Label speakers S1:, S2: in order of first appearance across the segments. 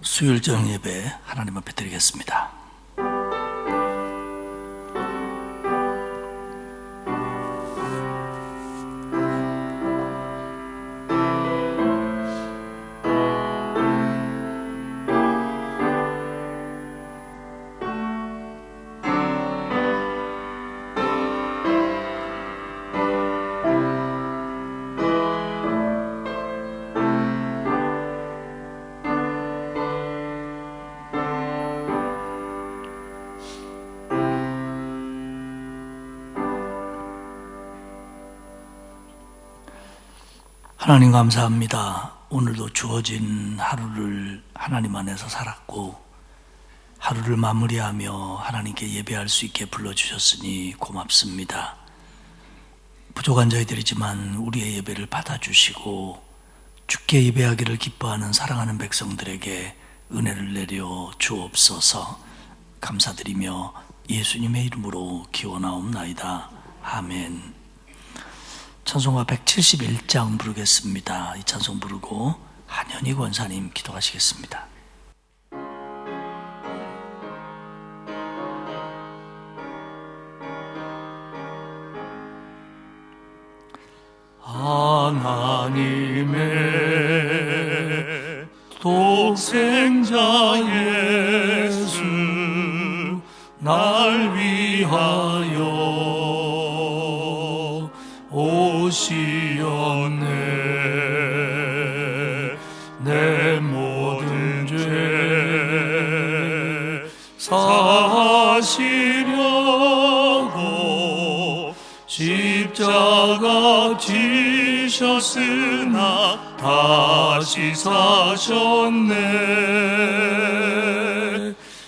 S1: 수요일 저녁 예배 하나님 앞에 드리겠습니다. 하나님 감사합니다. 오늘도 주어진 하루를 하나님 안에서 살았고 하루를 마무리하며 하나님께 예배할 수 있게 불러주셨으니 고맙습니다. 부족한 저희들이지만 우리의 예배를 받아주시고 주께 예배하기를 기뻐하는 사랑하는 백성들에게 은혜를 내려 주옵소서. 감사드리며 예수님의 이름으로 기원하옵나이다. 아멘. 찬송가 171장 부르겠습니다. 이 찬송 부르고 한현희 권사님 기도하시겠습니다. 하나님의 독생자 예수 날 위하여 오시었네. 내 모든 죄 사시려고 십자가 지셨으나 다시 사셨네.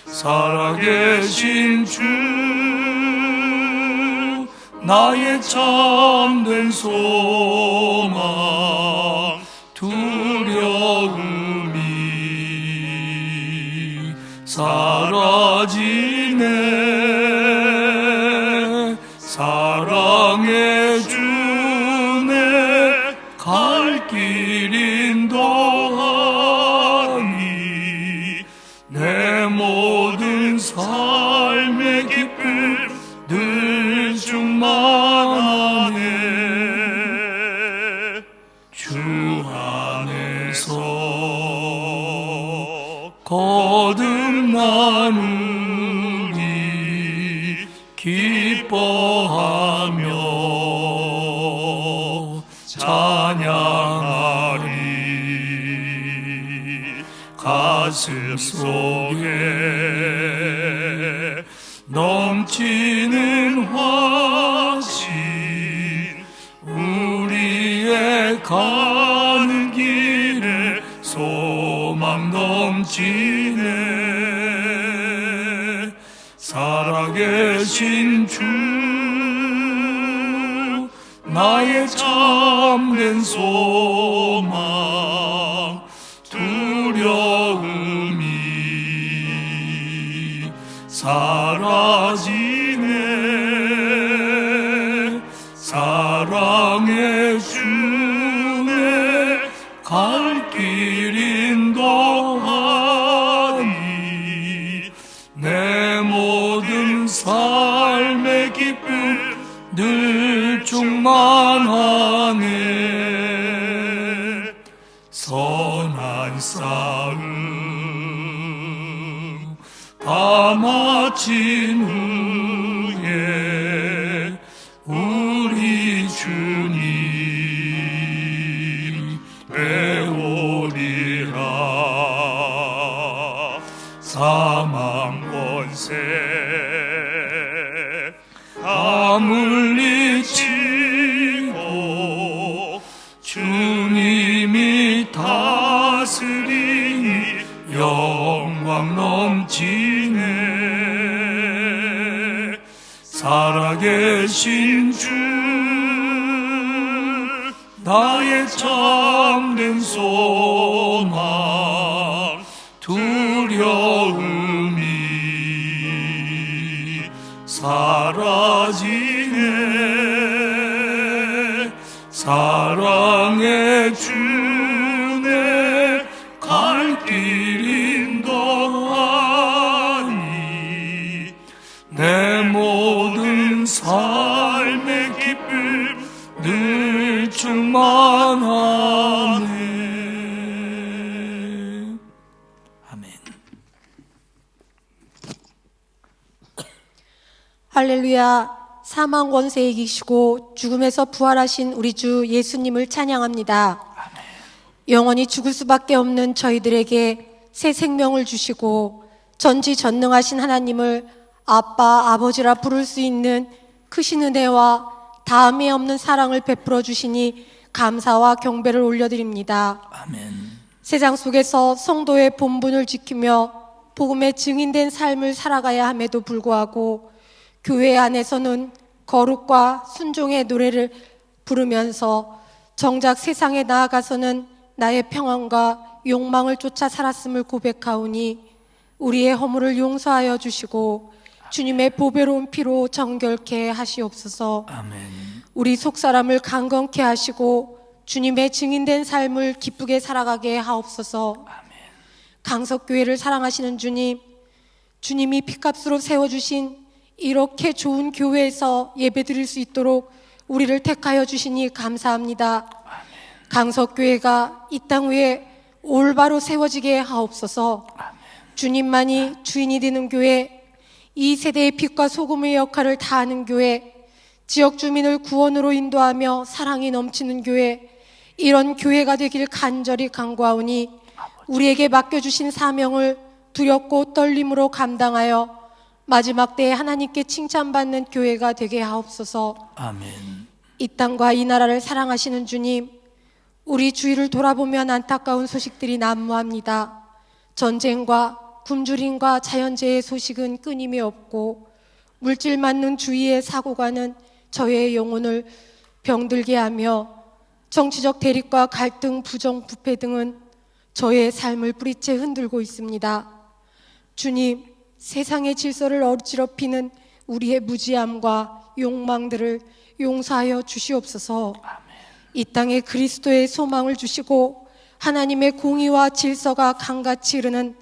S1: 살아계신 주 나의 참된 소망 두려움이 사라지네. 사랑의 주내 갈 길 인도하니 내 모든 삶의 기쁨 늘 충만하네. 주 안에서 거듭나누니 기뻐하며 찬양하리. 가슴 속에 넘치는 확신 우리의 가는 길에 소망 넘치네. 살아계신 주 나의 참된 소망 두려움이 사라지네. 사랑의 주내 갈 길 인도하니 내 모든 삶의 기쁨 늘 충만하네. 선한 싸움 다 마친 후에 우리 주님 배우리라. 사망 권세 다 물리치고 주님이 다스리니 영광 넘치네. 살아계신 주 나의 참된 소망 두려움이 사라지네. 사랑의 주내 갈 길 충만하네.
S2: 아멘.
S3: 할렐루야. 사망 권세에 이기시고 죽음에서 부활하신 우리 주 예수님을 찬양합니다.
S2: 아멘.
S3: 영원히 죽을 수밖에 없는 저희들에게 새 생명을 주시고 전지전능하신 하나님을 아빠, 아버지라 부를 수 있는 크신 은혜와 다함이 없는 사랑을 베풀어 주시니 감사와 경배를 올려드립니다.
S2: 아멘.
S3: 세상 속에서 성도의 본분을 지키며 복음의 증인된 삶을 살아가야 함에도 불구하고 교회 안에서는 거룩과 순종의 노래를 부르면서 정작 세상에 나아가서는 나의 평안과 욕망을 쫓아 살았음을 고백하오니 우리의 허물을 용서하여 주시고 주님의 보배로운 피로 정결케 하시옵소서.
S2: 아멘.
S3: 우리 속사람을 강건케 하시고 주님의 증인된 삶을 기쁘게 살아가게 하옵소서.
S2: 아멘.
S3: 강석교회를 사랑하시는 주님, 주님이 피값으로 세워주신 이렇게 좋은 교회에서 예배드릴 수 있도록 우리를 택하여 주시니 감사합니다.
S2: 아멘.
S3: 강석교회가 이 땅 위에 올바로 세워지게 하옵소서.
S2: 아멘.
S3: 주님만이 주인이 되는 교회, 이 세대의 빛과 소금의 역할을 다하는 교회, 지역 주민을 구원으로 인도하며 사랑이 넘치는 교회, 이런 교회가 되길 간절히 간구하오니 우리에게 맡겨주신 사명을 두렵고 떨림으로 감당하여 마지막 때에 하나님께 칭찬받는 교회가 되게 하옵소서.
S2: 아멘.
S3: 이 땅과 이 나라를 사랑하시는 주님, 우리 주위를 돌아보면 안타까운 소식들이 난무합니다. 전쟁과 굶주림과 자연재해 소식은 끊임이 없고 물질 맞는 주위의 사고가는 저의 영혼을 병들게 하며 정치적 대립과 갈등, 부정, 부패 등은 저의 삶을 뿌리째 흔들고 있습니다. 주님, 세상의 질서를 어지럽히는 우리의 무지함과 욕망들을 용서하여 주시옵소서. 이 땅에 그리스도의 소망을 주시고 하나님의 공의와 질서가 강같이 흐르는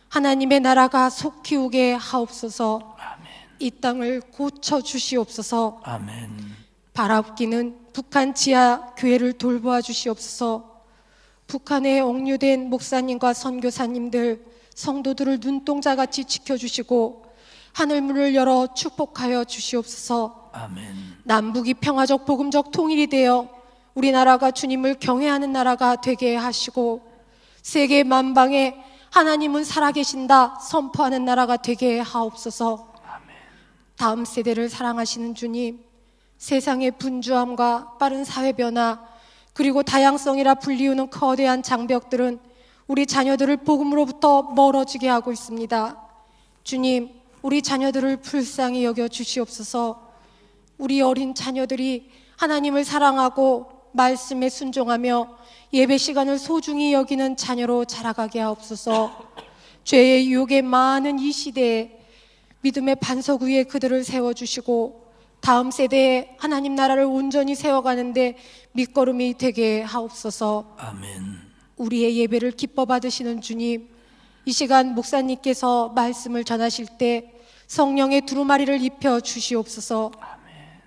S3: 하나님의 나라가 속히 오게 하옵소서. 이 땅을 고쳐 주시옵소서.
S2: 아멘.
S3: 바라옵기는 북한 지하 교회를 돌보아 주시옵소서. 북한에 억류된 목사님과 선교사님들, 성도들을 눈동자같이 지켜주시고 하늘문을 열어 축복하여 주시옵소서.
S2: 아멘.
S3: 남북이 평화적 복음적 통일이 되어 우리나라가 주님을 경외하는 나라가 되게 하시고 세계 만방에 하나님은 살아계신다 선포하는 나라가 되게 하옵소서.
S2: 아멘.
S3: 다음 세대를 사랑하시는 주님, 세상의 분주함과 빠른 사회 변화 그리고 다양성이라 불리우는 거대한 장벽들은 우리 자녀들을 복음으로부터 멀어지게 하고 있습니다. 주님, 우리 자녀들을 불쌍히 여겨 주시옵소서. 우리 어린 자녀들이 하나님을 사랑하고 말씀에 순종하며 예배 시간을 소중히 여기는 자녀로 자라가게 하옵소서. 죄의 유혹에 많은 이 시대에 믿음의 반석 위에 그들을 세워주시고 다음 세대에 하나님 나라를 온전히 세워가는데 밑거름이 되게 하옵소서.
S2: 아멘.
S3: 우리의 예배를 기뻐 받으시는 주님, 이 시간 목사님께서 말씀을 전하실 때 성령의 두루마리를 입혀 주시옵소서.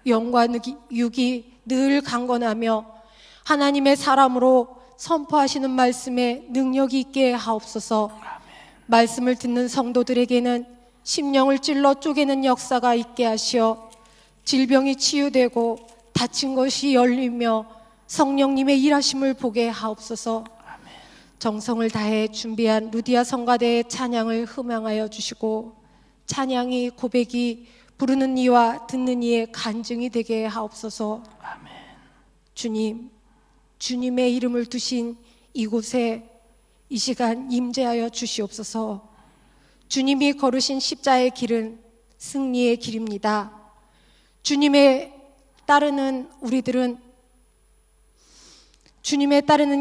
S3: 영과 육이 늘 강건하며 하나님의 사람으로 선포하시는 말씀에 능력이 있게 하옵소서. 말씀을 듣는 성도들에게는 심령을 찔러 쪼개는 역사가 있게 하시어 질병이 치유되고 다친 것이 열리며 성령님의 일하심을 보게 하옵소서. 정성을 다해 준비한 루디아 성가대의 찬양을 흠양하여 주시고 찬양이 고백이 부르는 이와 듣는 이의 간증이 되게 하옵소서.
S2: 아멘.
S3: 주님, 주님의 이름을 두신 이곳에 이 시간 임재하여 주시옵소서. 주님이 걸으신 십자의 길은 승리의 길입니다. 주님의 따르는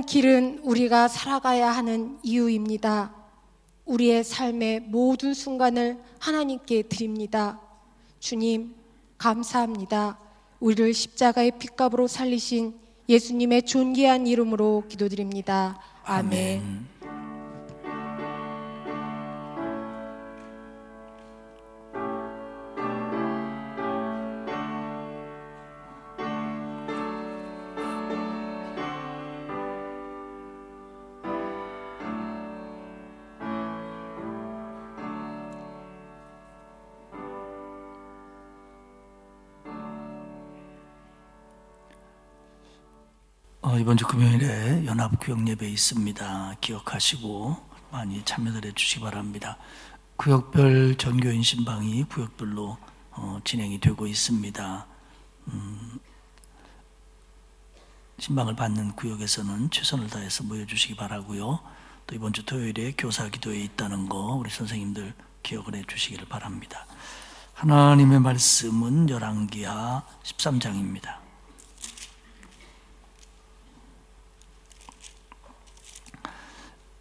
S3: 길은 우리가 살아가야 하는 이유입니다. 우리의 삶의 모든 순간을 하나님께 드립니다. 주님, 감사합니다. 우리를 십자가의 핏값으로 살리신 예수님의 존귀한 이름으로 기도드립니다. 아멘.
S2: 이번 주 금요일에 연합구역 예배 있습니다. 기억하시고 많이 참여들 해주시기 바랍니다. 구역별 전교인 신방이 구역별로 진행이 되고 있습니다. 신방을 받는 구역에서는 최선을 다해서 모여주시기 바라고요. 또 이번 주 토요일에 교사 기도회 있다는 거 우리 선생님들 기억을 해주시기를 바랍니다. 하나님의 말씀은 열왕기하 13장입니다.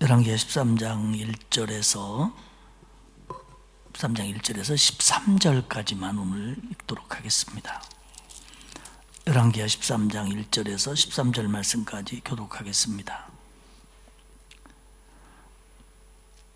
S2: 열왕기하 13장 1절에서 13절까지만 오늘 읽도록 하겠습니다. 열왕기하 13장 1절에서 13절 말씀까지 교독하겠습니다.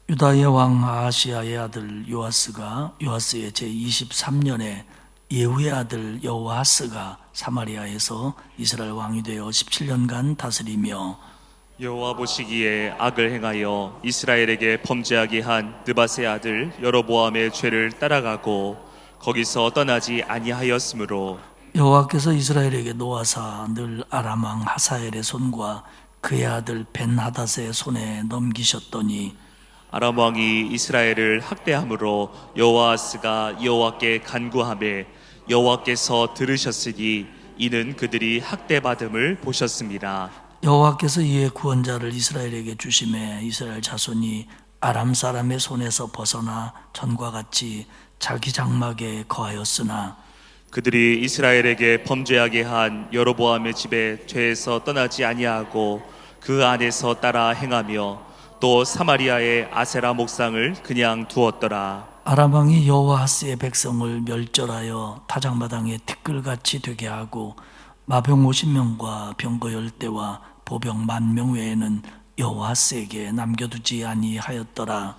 S2: 유다의 왕 아하시아의 아들 요아스가 요아스의 제23년에 예후의 아들 여호아스가 사마리아에서 이스라엘 왕이 되어 17년간 다스리며
S4: 여호와 보시기에 악을 행하여 이스라엘에게 범죄하게 한 느밧의 아들 여로보암의 죄를 따라가고 거기서 떠나지 아니하였으므로
S2: 여호와께서 이스라엘에게 노하사 늘 아람 왕 하사엘의 손과 그의 아들 벤하닷의 손에 넘기셨더니
S4: 아람 왕이 이스라엘을 학대함으로 여호아스가 여호와께 간구하매 여호와께서 들으셨으니 이는 그들이 학대받음을 보셨습니다.
S2: 여호와께서 이에 구원자를 이스라엘에게 주심에 이스라엘 자손이 아람 사람의 손에서 벗어나 전과 같이 자기 장막에 거하였으나
S4: 그들이 이스라엘에게 범죄하게 한 여로보암의 집에 죄에서 떠나지 아니하고 그 안에서 따라 행하며 또 사마리아의 아세라 목상을 그냥 두었더라.
S2: 아람 왕이 여호아스의 백성을 멸절하여 타작마당에 티끌같이 되게 하고 마병 50명과 병거 10대와 보병 10,000명 외에는 여호아스에게 남겨두지 아니하였더라.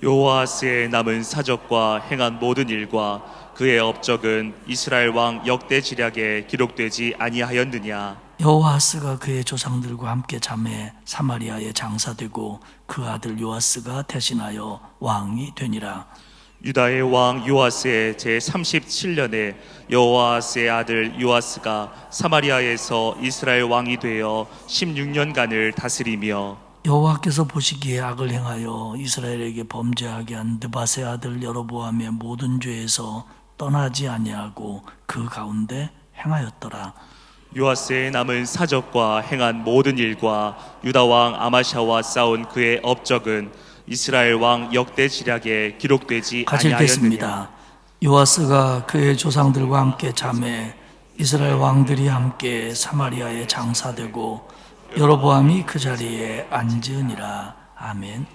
S4: 여호아스의 남은 사적과 행한 모든 일과 그의 업적은 이스라엘 왕 역대 지략에 기록되지 아니하였느냐.
S2: 여호아스가 그의 조상들과 함께 잠에 사마리아에 장사되고 그 아들 요아스가 대신하여 왕이 되니라.
S4: 유다의 왕 요아스의 제37년에 여호아스의 아들 요아스가 사마리아에서 이스라엘 왕이 되어 16년간을 다스리며
S2: 여호와께서 보시기에 악을 행하여 이스라엘에게 범죄하게 한 느밧의 아들 여로보암의 모든 죄에서 떠나지 아니하고 그 가운데 행하였더라.
S4: 요아스의 남은 사적과 행한 모든 일과 유다 왕 아마샤와 싸운 그의 업적은 이스라엘 왕 역대 지략에 기록되지
S2: 같이
S4: 아니하였느냐.
S2: 읽겠습니다. 요아스가 그의 조상들과 함께 잠에 이스라엘 왕들이 함께 사마리아에 장사되고 여로보암이 그 자리에 앉으니라. 아멘.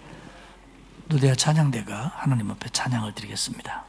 S2: 누대와 찬양대가 하나님 앞에 찬양을 드리겠습니다.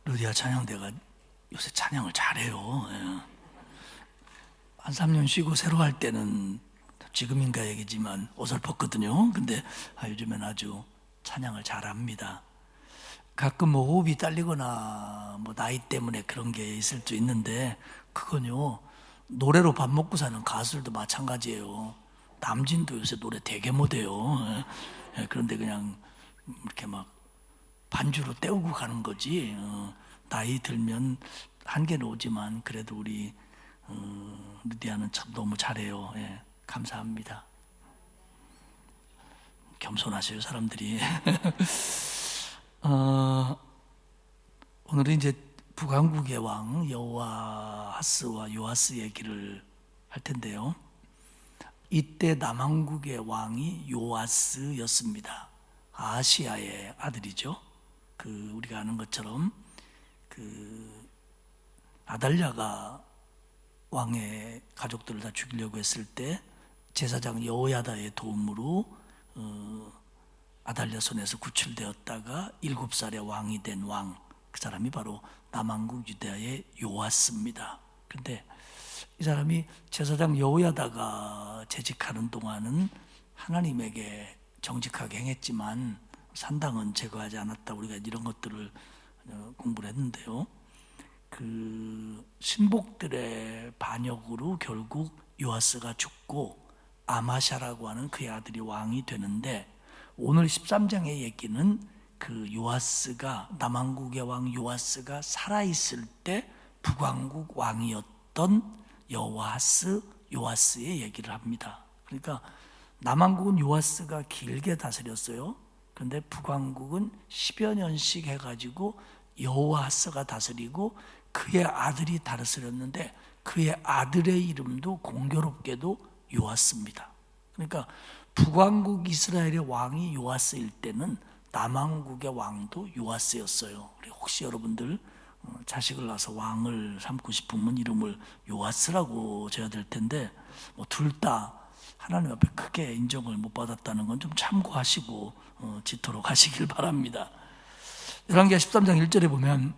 S2: 루디아 찬양대가 요새 찬양을 잘해요. 예. 한 3년 쉬고 새로 할 때는 지금인가 얘기지만 어설펐거든요. 근데 요즘엔 아주 찬양을 잘합니다. 가끔 뭐 호흡이 딸리거나 뭐 나이 때문에 그런 게 있을 수 있는데 그건요, 노래로 밥 먹고 사는 가수들도 마찬가지예요. 남진도 요새 노래 되게 못해요. 예, 그런데 그냥 이렇게 막 반주로 때우고 가는 거지. 나이 들면 한계는 오지만 그래도 우리 루디아는 참 너무 잘해요. 예, 감사합니다. 겸손하셔요, 사람들이. 오늘은 이제 북왕국의 왕 여호아하스와 요아스 얘기를 할 텐데요. 이때 남왕국의 왕이 요아스였습니다. 아하시아의 아들이죠. 우리가 아는 것처럼 아달랴가 왕의 가족들을 다 죽이려고 했을 때 제사장 여호야다의 도움으로 아달랴 손에서 구출되었다가 7살에 왕이 된 왕, 그 사람이 바로 남왕국 유다의 요아스입니다. 그런데 이 사람이 제사장 여호야다가 재직하는 동안은 하나님에게 정직하게 행했지만 산당은 제거하지 않았다. 우리가 이런 것들을 공부를 했는데요. 신복들의 반역으로 결국 요아스가 죽고 아마샤라고 하는 그의 아들이 왕이 되는데, 오늘 13장의 얘기는 요아스가, 남왕국의 왕 요아스가 살아있을 때 북왕국 왕이었던 요아스의 얘기를 합니다. 그러니까 남왕국은 요아스가 길게 다스렸어요. 그런데 북왕국은 10여 년씩 해가지고 여호아스가 다스리고 그의 아들이 다스렸는데, 그의 아들의 이름도 공교롭게도 요아스입니다. 그러니까 북왕국 이스라엘의 왕이 요아스일 때는 남왕국의 왕도 요아스였어요. 혹시 여러분들 자식을 낳아서 왕을 삼고 싶으면 이름을 요아스라고 지어야 될 텐데, 둘 다 하나님 앞에 크게 인정을 못 받았다는 건 좀 참고하시고 짓도록 하시길 바랍니다. 열왕기하 13장 1절에 보면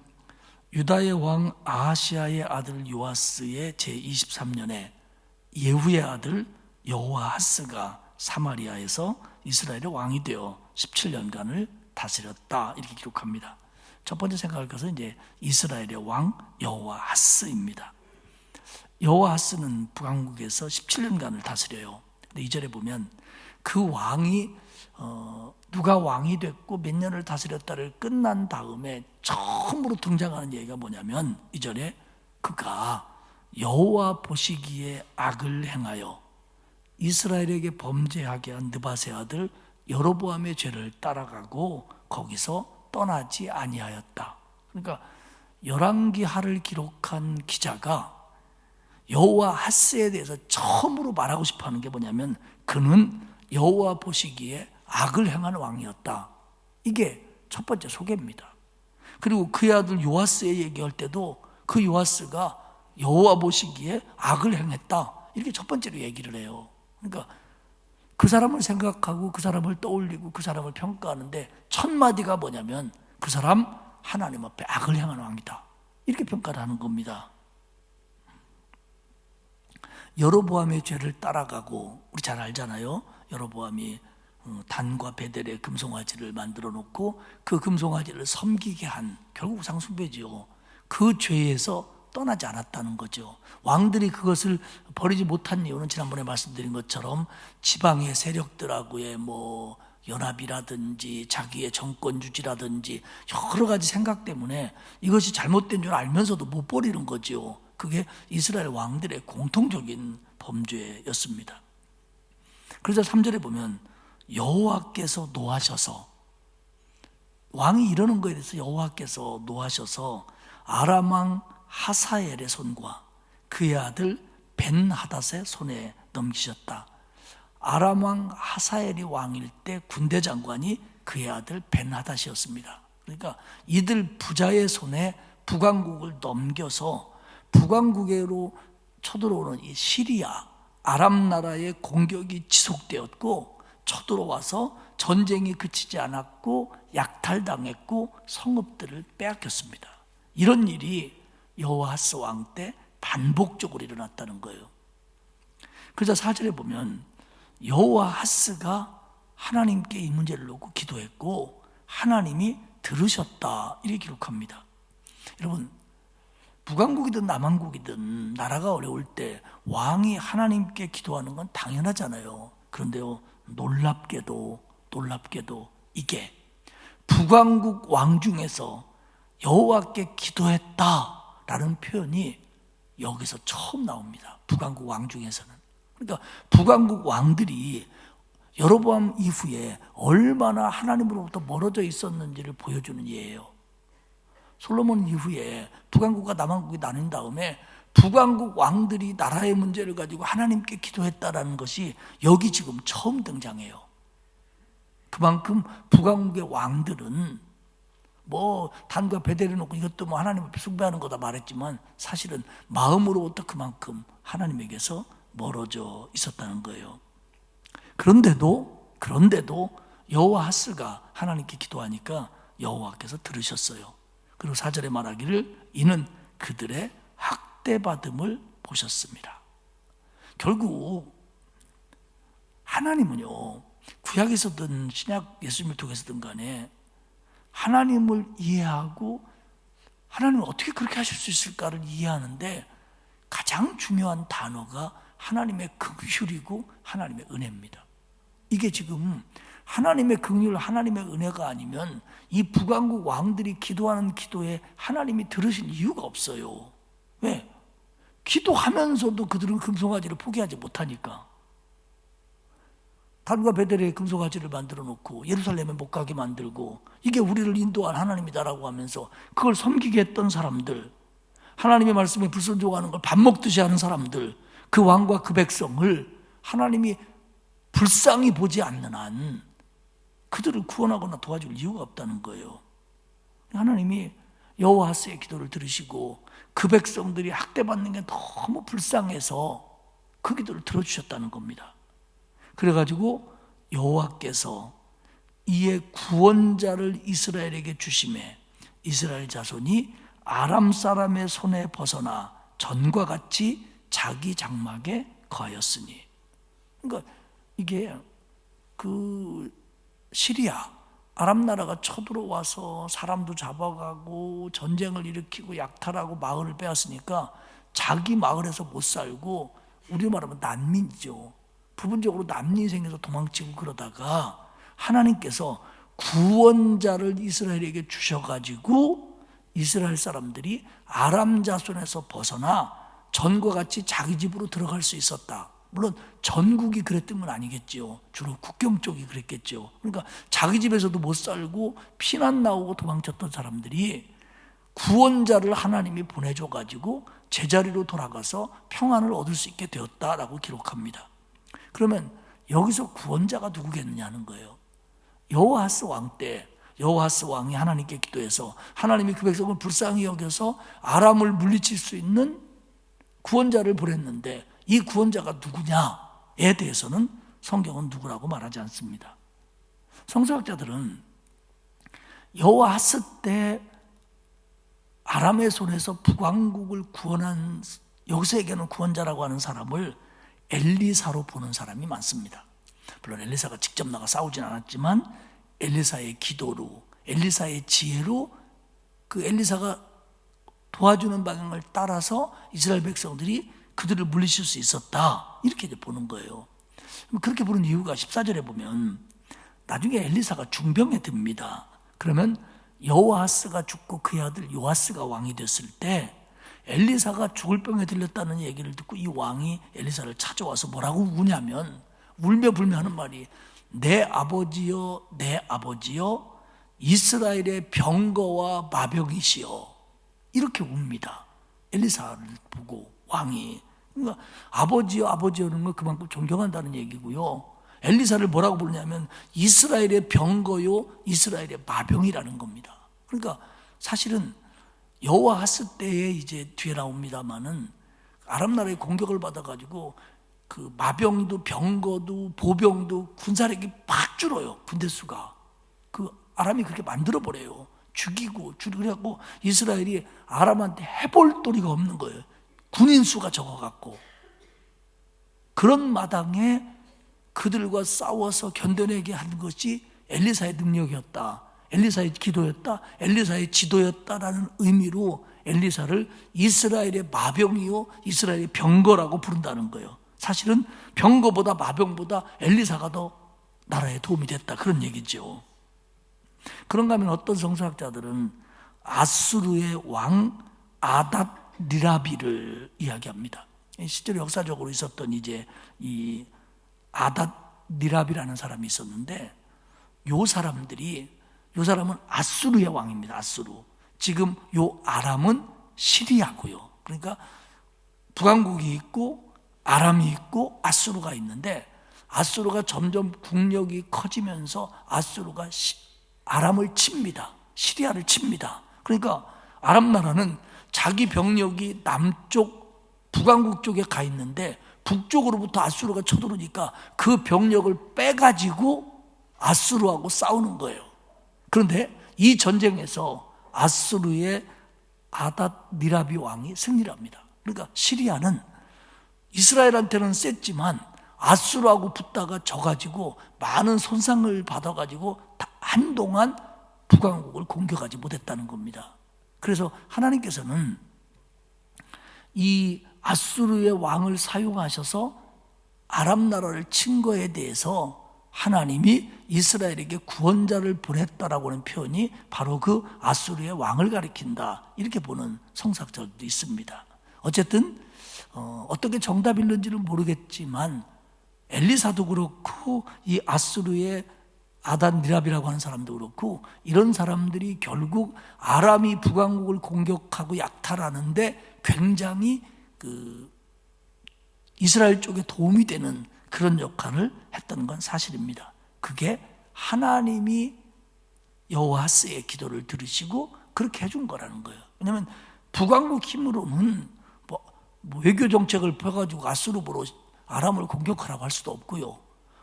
S2: 유다의 왕 아하시아의 아들 요아스의 제23년에 예후의 아들 여호아하스가 사마리아에서 이스라엘의 왕이 되어 17년간을 다스렸다, 이렇게 기록합니다. 첫 번째 생각할 것은 이제 이스라엘의 왕 여호아하스입니다. 여호아하스는 북왕국에서 17년간을 다스려요. 근데 2절에 보면 그 왕이 누가 왕이 됐고 몇 년을 다스렸다를 끝난 다음에 처음으로 등장하는 얘기가 뭐냐면 2절에 그가 여호와 보시기에 악을 행하여 이스라엘에게 범죄하게 한 느밧의 아들 여로보암의 죄를 따라가고 거기서 떠나지 아니하였다. 그러니까 열왕기하를 기록한 기자가 여호아하스에 대해서 처음으로 말하고 싶어하는 게 뭐냐면 그는 여호와 보시기에 악을 행하는 왕이었다. 이게 첫 번째 소개입니다. 그리고 그의 아들 요아스에 얘기할 때도 그 요아스가 여호와 보시기에 악을 행했다, 이렇게 첫 번째로 얘기를 해요. 그러니까 그 사람을 생각하고 그 사람을 떠올리고 그 사람을 평가하는데 첫 마디가 뭐냐면 그 사람 하나님 앞에 악을 행하는 왕이다, 이렇게 평가를 하는 겁니다. 여로보암의 죄를 따라가고, 우리 잘 알잖아요. 여로보암이 단과 베델의 금송아지를 만들어 놓고 그 금송아지를 섬기게 한, 결국 우상숭배지요. 그 죄에서 떠나지 않았다는 거죠. 왕들이 그것을 버리지 못한 이유는 지난번에 말씀드린 것처럼 지방의 세력들하고의 연합이라든지 자기의 정권 유지라든지 여러 가지 생각 때문에 이것이 잘못된 줄 알면서도 못 버리는 거죠. 그게 이스라엘 왕들의 공통적인 범죄였습니다. 그래서 3절에 보면 여호와께서 노하셔서, 왕이 이러는 거에 대해서 여호와께서 노하셔서 아람 왕 하사엘의 손과 그의 아들 벤하닷의 손에 넘기셨다. 아람 왕 하사엘이 왕일 때 군대 장관이 그의 아들 벤하닷이었습니다. 그러니까 이들 부자의 손에 북왕국을 넘겨서 북왕국으로 쳐들어오는 이 시리아, 아람 나라의 공격이 지속되었고, 쳐들어와서 전쟁이 그치지 않았고 약탈당했고 성읍들을 빼앗겼습니다. 이런 일이 여호와하스 왕 때 반복적으로 일어났다는 거예요. 그래서 4절에 보면 여호와하스가 하나님께 이 문제를 놓고 기도했고 하나님이 들으셨다 이렇게 기록합니다. 여러분, 북왕국이든 남왕국이든 나라가 어려울 때 왕이 하나님께 기도하는 건 당연하잖아요. 그런데요, 놀랍게도 이게 북왕국 왕 중에서 여호와께 기도했다라는 표현이 여기서 처음 나옵니다. 북왕국 왕 중에서는. 그러니까 북왕국 왕들이 여로보암 이후에 얼마나 하나님으로부터 멀어져 있었는지를 보여주는 예예요. 솔로몬 이후에 북왕국과 남왕국이 나뉜 다음에 북왕국 왕들이 나라의 문제를 가지고 하나님께 기도했다라는 것이 여기 지금 처음 등장해요. 그만큼 북왕국의 왕들은 단과 베델을 놓고 이것도 하나님 앞에 숭배하는 거다 말했지만 사실은 마음으로부터 그만큼 하나님에게서 멀어져 있었다는 거예요. 그런데도 여호와하스가 하나님께 기도하니까 여호와께서 들으셨어요. 그리고 4절에 말하기를 이는 그들의 학대받음을 보셨습니다. 결국 하나님은요, 구약에서든 신약 예수님을 통해서든 간에 하나님을 이해하고 하나님은 어떻게 그렇게 하실 수 있을까를 이해하는데 가장 중요한 단어가 하나님의 긍휼이고 하나님의 은혜입니다. 이게 지금 하나님의 긍휼, 하나님의 은혜가 아니면 이 북왕국 왕들이 기도하는 기도에 하나님이 들으실 이유가 없어요. 왜? 기도하면서도 그들은 금송아지를 포기하지 못하니까. 단과 베델에 금송아지를 만들어 놓고 예루살렘에 못 가게 만들고 이게 우리를 인도한 하나님이다라고 하면서 그걸 섬기게 했던 사람들, 하나님의 말씀에 불순종하는 걸 밥 먹듯이 하는 사람들, 그 왕과 그 백성을 하나님이 불쌍히 보지 않는 한 그들을 구원하거나 도와줄 이유가 없다는 거예요. 하나님이 여호와하스의 기도를 들으시고 그 백성들이 학대받는 게 너무 불쌍해서 그 기도를 들어주셨다는 겁니다. 그래가지고 여호와께서 이에 구원자를 이스라엘에게 주심에 이스라엘 자손이 아람 사람의 손에 벗어나 전과 같이 자기 장막에 거하였으니. 그러니까 이게 시리아 아람 나라가 쳐들어와서 사람도 잡아가고 전쟁을 일으키고 약탈하고 마을을 빼앗으니까 자기 마을에서 못 살고 우리 말하면 난민이죠. 부분적으로 난민이 생겨서 도망치고 그러다가 하나님께서 구원자를 이스라엘에게 주셔가지고 이스라엘 사람들이 아람 자손에서 벗어나 전과 같이 자기 집으로 들어갈 수 있었다. 물론 전국이 그랬던 건 아니겠죠. 주로 국경 쪽이 그랬겠죠. 그러니까 자기 집에서도 못 살고 피난 나오고 도망쳤던 사람들이 구원자를 하나님이 보내줘가지고 제자리로 돌아가서 평안을 얻을 수 있게 되었다라고 기록합니다. 그러면 여기서 구원자가 누구겠느냐는 거예요. 여호와하스 왕 때 여호와하스 왕이 하나님께 기도해서 하나님이 그 백성을 불쌍히 여겨서 아람을 물리칠 수 있는 구원자를 보냈는데 이 구원자가 누구냐에 대해서는 성경은 누구라고 말하지 않습니다. 성서학자들은 여호와하스 때 아람의 손에서 북왕국을 구원한, 여기서 얘기하는 구원자라고 하는 사람을 엘리사로 보는 사람이 많습니다. 물론 엘리사가 직접 나가 싸우진 않았지만 엘리사의 기도로, 엘리사의 지혜로 그 엘리사가 도와주는 방향을 따라서 이스라엘 백성들이 그들을 물리칠 수 있었다, 이렇게 이제 보는 거예요. 그렇게 보는 이유가 14절에 보면 나중에 엘리사가 중병에 듭니다. 그러면 여호아스가 죽고 그의 아들 요아스가 왕이 됐을 때 엘리사가 죽을 병에 들렸다는 얘기를 듣고 이 왕이 엘리사를 찾아와서 뭐라고 우냐면, 울며 불며 하는 말이 내 아버지여 내 아버지여 이스라엘의 병거와 마병이시여, 이렇게 웁니다. 엘리사를 보고 왕이. 그러니까 아버지여 아버지여는 건 그만큼 존경한다는 얘기고요. 엘리사를 뭐라고 부르냐면 이스라엘의 병거요 이스라엘의 마병이라는 겁니다. 그러니까 사실은 여호아하스 때에 이제 뒤에 나옵니다마는 아람 나라의 공격을 받아가지고 그 마병도 병거도 보병도 군사력이 막 줄어요. 군대 수가. 그 아람이 그렇게 만들어 버려요. 죽이고 그래갖고 이스라엘이 아람한테 해볼 도리가 없는 거예요. 군인 수가 적어갖고. 그런 마당에 그들과 싸워서 견뎌내게 한 것이 엘리사의 능력이었다, 엘리사의 기도였다, 엘리사의 지도였다라는 의미로 엘리사를 이스라엘의 마병이요 이스라엘의 병거라고 부른다는 거예요. 사실은 병거보다 마병보다 엘리사가 더 나라에 도움이 됐다, 그런 얘기죠. 그런가 하면 어떤 성서학자들은 아수르의 왕 아닷니라비를 이야기합니다. 실제로 역사적으로 있었던 이제 이 아닷니라비라는 사람이 있었는데, 요 사람은 아수르의 왕입니다. 아수르. 지금 요 아람은 시리아고요. 그러니까 북왕국이 있고 아람이 있고 아수르가 있는데, 아수르가 점점 국력이 커지면서 아수르가 아람을 칩니다. 시리아를 칩니다. 그러니까 아람 나라는 자기 병력이 남쪽 북왕국 쪽에 가 있는데 북쪽으로부터 아수르가 쳐들어오니까 그 병력을 빼가지고 아수르하고 싸우는 거예요. 그런데 이 전쟁에서 아수르의 아닷니라비 왕이 승리를 합니다. 그러니까 시리아는 이스라엘한테는 셌지만 아수르하고 붙다가 져가지고 많은 손상을 받아가지고 한동안 북왕국을 공격하지 못했다는 겁니다. 그래서 하나님께서는 이 아수르의 왕을 사용하셔서 아람 나라를 친 거에 대해서 하나님이 이스라엘에게 구원자를 보냈다라고 하는 표현이 바로 그 아수르의 왕을 가리킨다, 이렇게 보는 성사학자들도 있습니다. 어쨌든 어떻게 정답이 있는지는 모르겠지만 엘리사도 그렇고 이 아수르의 아닷니라비라고 하는 사람도 그렇고, 이런 사람들이 결국 아람이 북왕국을 공격하고 약탈하는데 굉장히 이스라엘 쪽에 도움이 되는 그런 역할을 했던 건 사실입니다. 그게 하나님이 여호와스의 기도를 들으시고 그렇게 해준 거라는 거예요. 왜냐하면 북왕국 힘으로는 외교 정책을 펴가지고 아수르로 아람을 공격하라고 할 수도 없고요,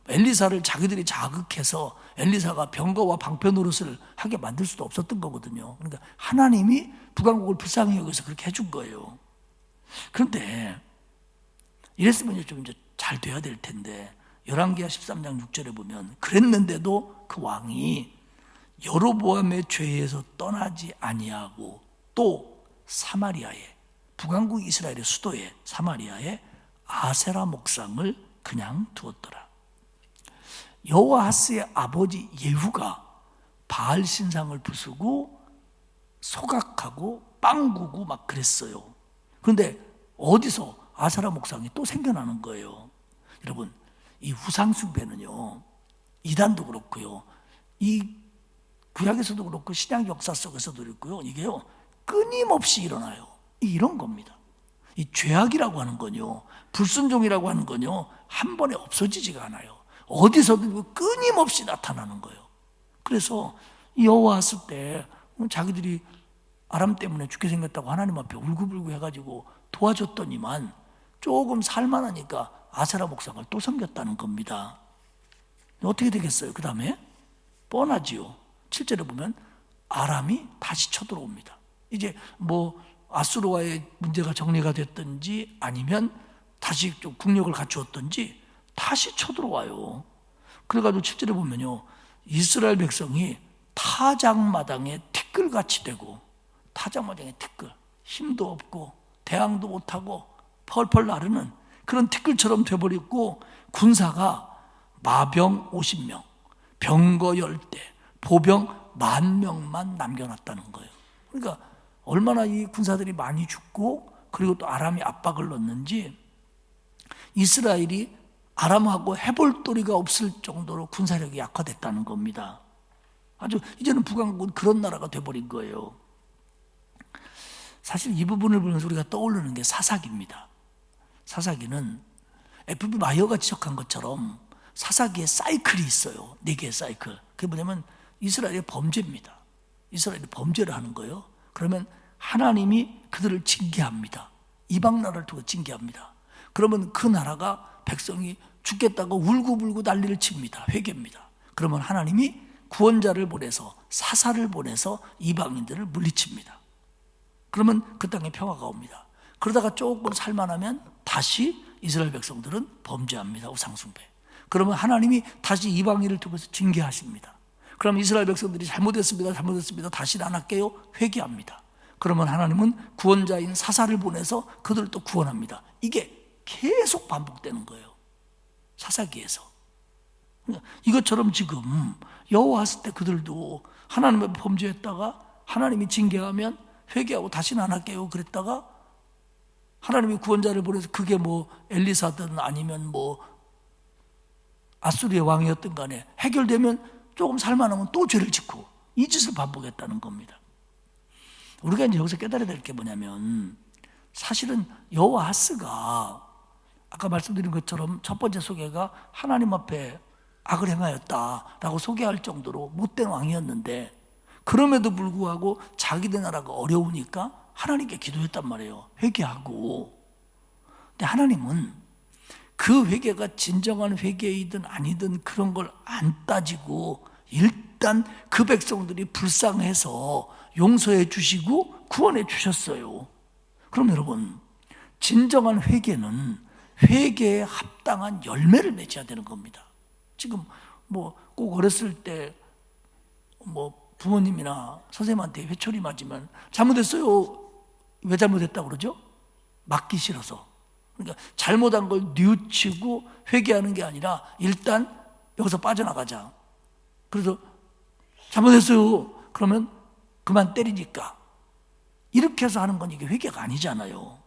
S2: 엘리사를 자기들이 자극해서 엘리사가 병거와 방패 노릇을 하게 만들 수도 없었던 거거든요. 그러니까 하나님이 북왕국을 불쌍히 여기서 그렇게 해준 거예요. 그런데 이랬으면 좀 이제 잘 돼야 될 텐데, 열왕기하 13장 6절에 보면 그랬는데도 그 왕이 여로보암의 죄에서 떠나지 아니하고 또 사마리아에, 북왕국 이스라엘의 수도에 사마리아에 아세라 목상을 그냥 두었더라. 여호아하스의 아버지 예후가 바알 신상을 부수고 소각하고 빵구고 막 그랬어요. 그런데 어디서 아세라 목상이 또 생겨나는 거예요. 여러분, 이 우상 숭배는요, 이단도 그렇고요, 이 구약에서도 그렇고 신약 역사 속에서도 그렇고요, 이게요 끊임없이 일어나요. 이런 겁니다. 이 죄악이라고 하는 건요, 불순종이라고 하는 건요, 한 번에 없어지지가 않아요. 어디서든 끊임없이 나타나는 거예요. 그래서 여호와스 때 자기들이 아람 때문에 죽게 생겼다고 하나님 앞에 울고불고 해가지고 도와줬더니만 조금 살만하니까 아세라 목상을 또 섬겼다는 겁니다. 어떻게 되겠어요? 그 다음에 뻔하지요. 7절에 보면 아람이 다시 쳐들어옵니다. 이제 아수르와의 문제가 정리가 됐든지 아니면 다시 좀 국력을 갖추었든지 다시 쳐들어와요. 그래가지고 7절에 보면요, 이스라엘 백성이 타작마당에 티끌같이 되고, 타작마당에 티끌, 힘도 없고 대항도 못하고 펄펄 나르는 그런 티끌처럼 돼버리고, 군사가 마병 50명, 병거 10대, 보병 10,000명만 남겨놨다는 거예요. 그러니까 얼마나 이 군사들이 많이 죽고, 그리고 또 아람이 압박을 넣었는지 이스라엘이 아람하고 해볼 도리가 없을 정도로 군사력이 약화됐다는 겁니다. 아주 이제는 북왕국은 그런 나라가 돼버린 거예요. 사실 이 부분을 보면서 우리가 떠오르는 게 사사기입니다. 사사기는 F.B. 마이어가 지적한 것처럼 사사기에 사이클이 있어요. 4개의 사이클. 그게 뭐냐면 이스라엘의 범죄입니다. 이스라엘이 범죄를 하는 거예요. 그러면 하나님이 그들을 징계합니다. 이방 나라를 두고 징계합니다. 그러면 그 나라가 백성이 죽겠다고 울고불고 난리를 칩니다. 회개입니다. 그러면 하나님이 구원자를 보내서, 사사를 보내서 이방인들을 물리칩니다. 그러면 그 땅에 평화가 옵니다. 그러다가 조금 살만하면 다시 이스라엘 백성들은 범죄합니다. 우상숭배. 그러면 하나님이 다시 이방인을 통해서 징계하십니다. 그럼 이스라엘 백성들이 잘못했습니다. 다시는 안 할게요. 회개합니다. 그러면 하나님은 구원자인 사사를 보내서 그들을 또 구원합니다. 이게 계속 반복되는 거예요. 사사기에서. 이것처럼 지금 여호와 왔을 때 그들도 하나님의 범죄했다가 하나님이 징계하면 회개하고 다시는 안 할게요 그랬다가 하나님이 구원자를 보내서 그게 뭐 엘리사든 아니면 뭐 아수리의 왕이었든 간에 해결되면 조금 살만하면 또 죄를 짓고 이 짓을 반복했다는 겁니다. 우리가 이제 여기서 깨달아야 될 게 뭐냐면 사실은 여호아하스가 아까 말씀드린 것처럼 첫 번째 소개가 하나님 앞에 악을 행하였다라고 소개할 정도로 못된 왕이었는데 그럼에도 불구하고 자기네 나라가 어려우니까 하나님께 기도했단 말이에요. 회개하고. 근데 하나님은 그 회개가 진정한 회개이든 아니든 그런 걸 안 따지고 일단 그 백성들이 불쌍해서 용서해 주시고 구원해 주셨어요. 그럼 여러분, 진정한 회개는 회개에 합당한 열매를 맺어야 되는 겁니다. 지금 뭐 꼭 어렸을 때 뭐 부모님이나 선생님한테 회초리 맞으면 잘못했어요. 왜 잘못했다고 그러죠? 맞기 싫어서. 그러니까 잘못한 걸 뉘우치고 회개하는 게 아니라 일단 여기서 빠져나가자. 그래서 잘못했어요. 그러면 그만 때리니까. 이렇게 해서 하는 건 이게 회개가 아니잖아요.